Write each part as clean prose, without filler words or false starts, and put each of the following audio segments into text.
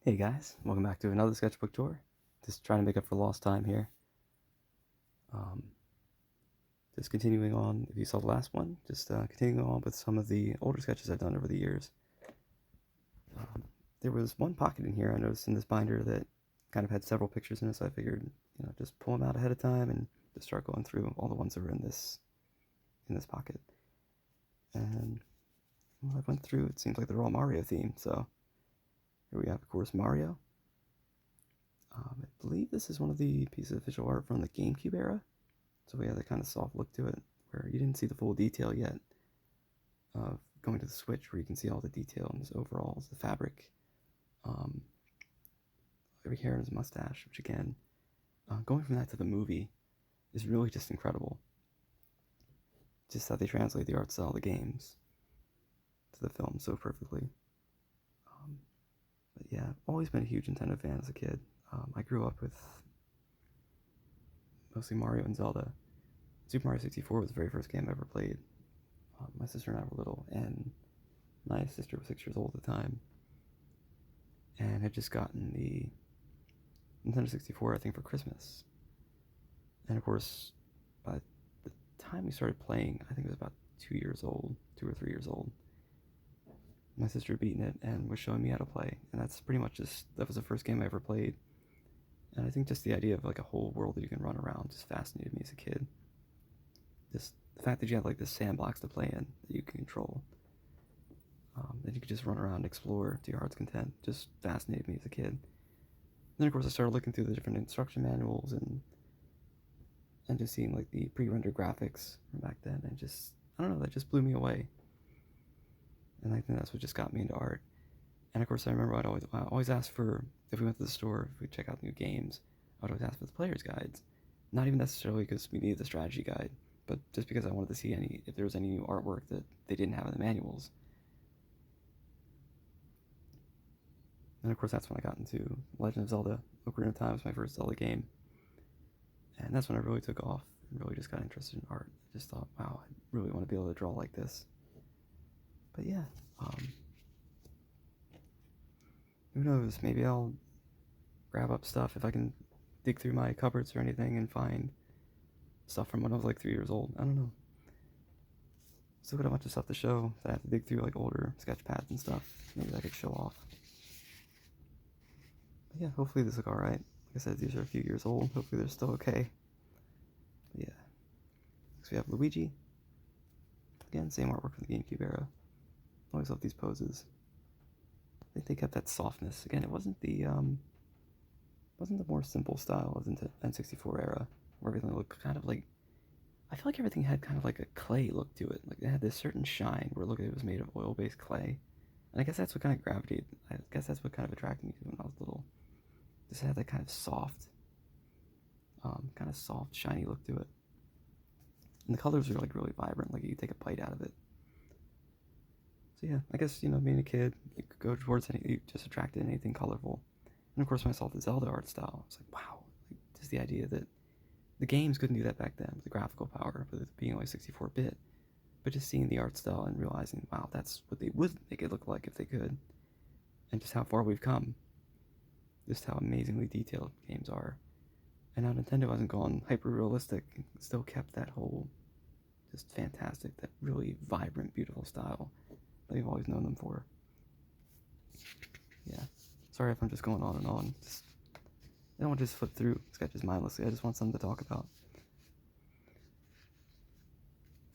Hey guys, welcome back to another sketchbook tour. Just trying to make up for lost time here. Um, just continuing on, if you saw the last one, just continuing on with some of the older sketches I've done over the years. Um, there was one pocket in here I noticed in this binder that kind of had several pictures in it, so I figured, just pull them out ahead of time and just start going through all the ones that were in this pocket. And I went through, it seems like they're all Mario themed, so here we have, of course, Mario. I believe this is one of the pieces of visual art from the GameCube era. So we had that kind of soft look to it, where you didn't see the full detail yet of going to the Switch, where you can see all the detail in his overalls, the fabric, every hair in his mustache, which again, going from that to the movie is really just incredible. Just how they translate the art style of the games to the film so perfectly. But yeah, I've always been a huge Nintendo fan as a kid. I grew up with mostly Mario and Zelda. Super Mario 64 was the very first game I ever played. My sister and I were little, and my sister was 6 years old at the time, and had just gotten the Nintendo 64, I think, for Christmas. And of course, by the time we started playing, I think it was about 2 or 3 years old. My sister had beaten it and was showing me how to play, and that's pretty much that was the first game I ever played. And I think just the idea of like a whole world that you can run around just fascinated me as a kid. Just the fact that you have like this sandbox to play in that you can control, that you could just run around and explore to your heart's content, just fascinated me as a kid. And then of course I started looking through the different instruction manuals and just seeing like the pre-rendered graphics from back then, and just, I don't know, that just blew me away. And I think that's what just got me into art. And of course I remember I always ask for, if we went to the store, if we check out new games, I would always ask for the player's guides. Not even necessarily because we needed the strategy guide, but just because I wanted to see if there was any new artwork that they didn't have in the manuals. And of course that's when I got into Legend of Zelda Ocarina of Time. Was my first Zelda game. And that's when I really took off and really just got interested in art. I just thought, wow, I really want to be able to draw like this. But yeah, who knows, maybe I'll grab up stuff if I can dig through my cupboards or anything and find stuff from when I was like 3 years old. I don't know. Still got a bunch of stuff to show that I have to dig through, like older sketch pads and stuff. Maybe I could show off. But yeah, hopefully this look alright. Like I said, these are a few years old. Hopefully they're still okay. But yeah. Next we have Luigi. Again, same artwork from the GameCube era. Always love these poses. I think they kept that softness. Again, it wasn't the more simple style of the N64 era, where everything looked kind of like, I feel like everything had kind of like a clay look to it. Like it had this certain shine where it looked like it was made of oil-based clay. And I guess that's what kind of gravitated. I guess that's what kind of attracted me to it when I was little. Just had that kind of soft, shiny look to it. And the colors are like really vibrant. Like you take a bite out of it. So yeah, I guess, being a kid, you could go towards you just attracted anything colorful. And of course, when I saw the Zelda art style, I was like, wow, like, just the idea that the games couldn't do that back then with the graphical power, with it being only 64-bit. But just seeing the art style and realizing, wow, that's what they would make it look like if they could. And just how far we've come. Just how amazingly detailed games are. And now Nintendo hasn't gone hyper-realistic, and still kept that whole just fantastic, that really vibrant, beautiful style that we've always known them for. Yeah. Sorry if I'm just going on and on. I don't want to just flip through sketches mindlessly. I just want something to talk about.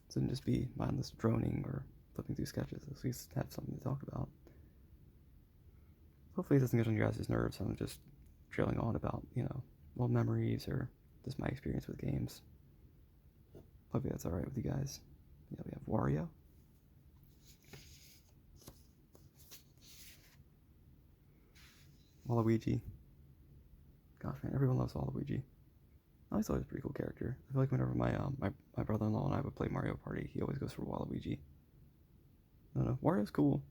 So it just be mindless droning or flipping through sketches. At least have something to talk about. Hopefully it doesn't get on your guys' nerves. I'm just trailing on about, old memories or just my experience with games. Hopefully that's alright with you guys. Yeah, we have Wario. Waluigi. Gosh, man, everyone loves Waluigi. I always thought he was a pretty cool character. I feel like whenever my brother-in-law and I would play Mario Party, he always goes for Waluigi. I don't know, Wario's cool.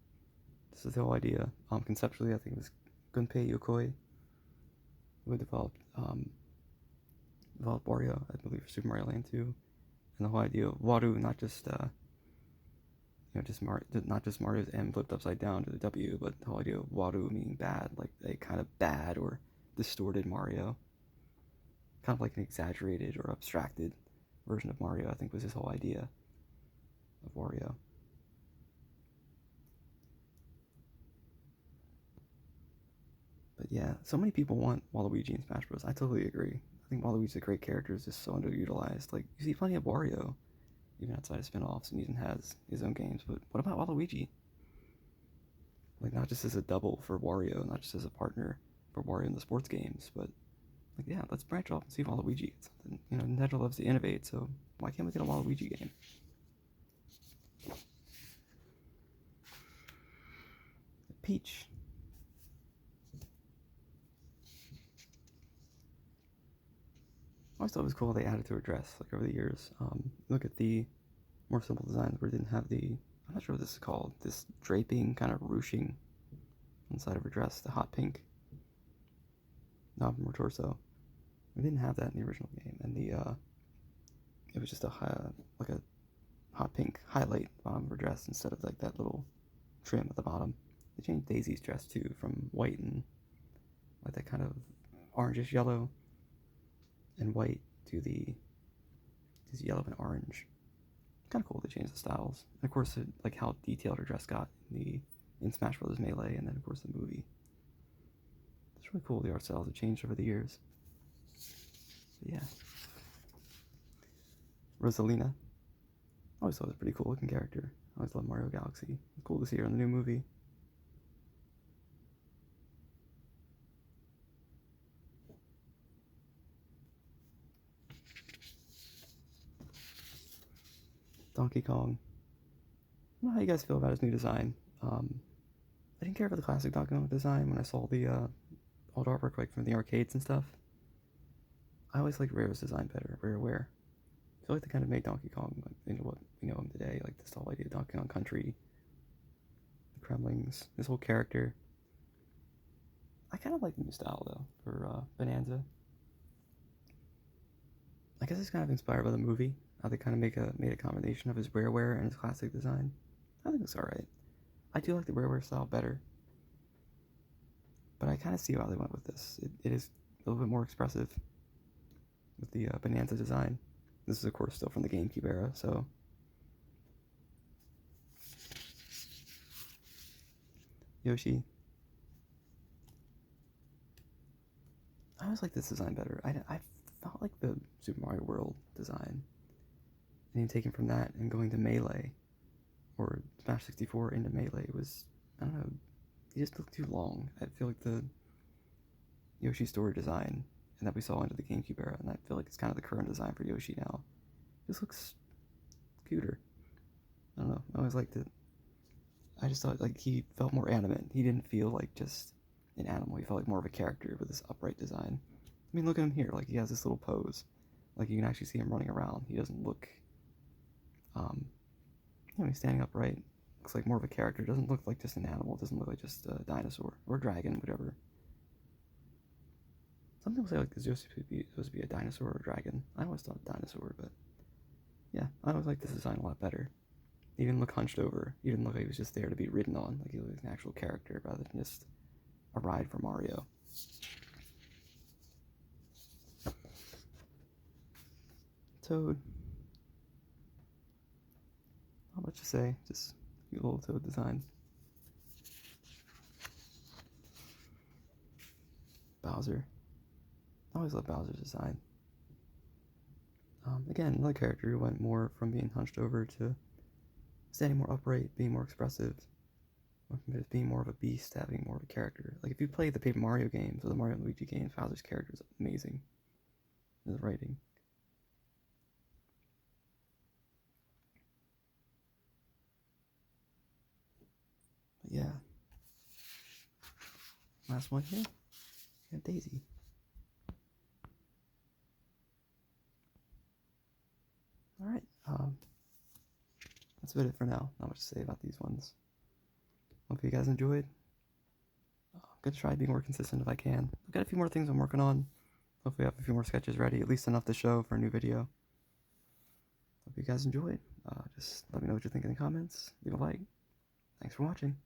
This is the whole idea. Conceptually, I think it was Gunpei Yokoi who developed Wario, I believe, for Super Mario Land 2. And the whole idea of Waru, not just not just Mario's M flipped upside down to the W, but the whole idea of Waru meaning bad, like a kind of bad or distorted Mario, kind of like an exaggerated or abstracted version of Mario. I think was his whole idea of Wario. But yeah, so many people want Waluigi in Smash Bros. I totally agree. I think Waluigi's a great character, is just so underutilized. Like, you see plenty of Wario, even outside of spin-offs, and even has his own games. But what about Waluigi? Like, not just as a double for Wario, not just as a partner for Wario in the sports games, but like, yeah, let's branch off and see if Waluigi gets something. Nintendo loves to innovate, so why can't we get a Waluigi game? Peach. I always thought it was cool they added to her dress, like, over the years. Look at the more simple designs where it didn't have the, I'm not sure what this is called, this draping, kind of ruching on the side of her dress, the hot pink knob from her torso. We didn't have that in the original game, and it was just like a hot pink highlight bottom of her dress instead of like that little trim at the bottom. They changed Daisy's dress too, from white and like that kind of orangish yellow and white to this yellow and orange. Kind of cool they changed the styles, and of course like how detailed her dress got in Smash Bros. Melee, and then of course the movie. It's really cool the art styles have changed over the years. But yeah, Rosalina. I always thought it was a pretty cool looking character. I always loved Mario Galaxy. It's cool to see her in the new movie. Donkey Kong. I don't know how you guys feel about his new design. I didn't care for the classic Donkey Kong design when I saw the old artwork like from the arcades and stuff. I always liked Rare's design better, Rareware. I feel like they kind of made Donkey Kong like, into what we know him today, like this whole idea of Donkey Kong Country, the Kremlings, this whole character. I kind of like the new style though for Bonanza. I guess it's kind of inspired by the movie, how they kind of made a combination of his Rareware and his classic design. I think it's alright. I do like the Rareware style better, but I kind of see how they went with this. It is a little bit more expressive with the Bonanza design. This is of course still from the GameCube era, so Yoshi. I always like this design better. I felt like the Super Mario World design, and taken from that and going to Melee, or Smash 64 into Melee was, I don't know, it just looked too long. I feel like the Yoshi story design and that we saw into the GameCube era, and I feel like it's kind of the current design for Yoshi now. It just looks cuter. I don't know. I always liked it. I just thought like he felt more animate. He didn't feel like just an animal. He felt like more of a character with this upright design. I mean, look at him here. Like he has this little pose. Like you can actually see him running around. He doesn't look, he's standing upright. Looks like more of a character. Doesn't look like just an animal. Doesn't look like just a dinosaur or a dragon, whatever. Some people say like this supposed to be a dinosaur or a dragon. I always thought dinosaur, but yeah, I always like this design a lot better. He didn't look hunched over. He didn't look like he was just there to be ridden on. Like he was an actual character rather than just a ride for Mario. Toad. Not much to say. Just a little Toad design. Bowser. I always love Bowser's design. Again, another character who went more from being hunched over to standing more upright, being more expressive, or from just being more of a beast to having more of a character. Like if you play the Paper Mario games or the Mario and Luigi games, Bowser's character is amazing. His writing. But yeah. Last one here. We have Daisy. Alright, that's about it for now. Not much to say about these ones. Hope you guys enjoyed. I'm gonna try being more consistent if I can. I've got a few more things I'm working on. Hopefully I have a few more sketches ready, at least enough to show for a new video. Hope you guys enjoyed. Just let me know what you think in the comments. Leave a like. Thanks for watching.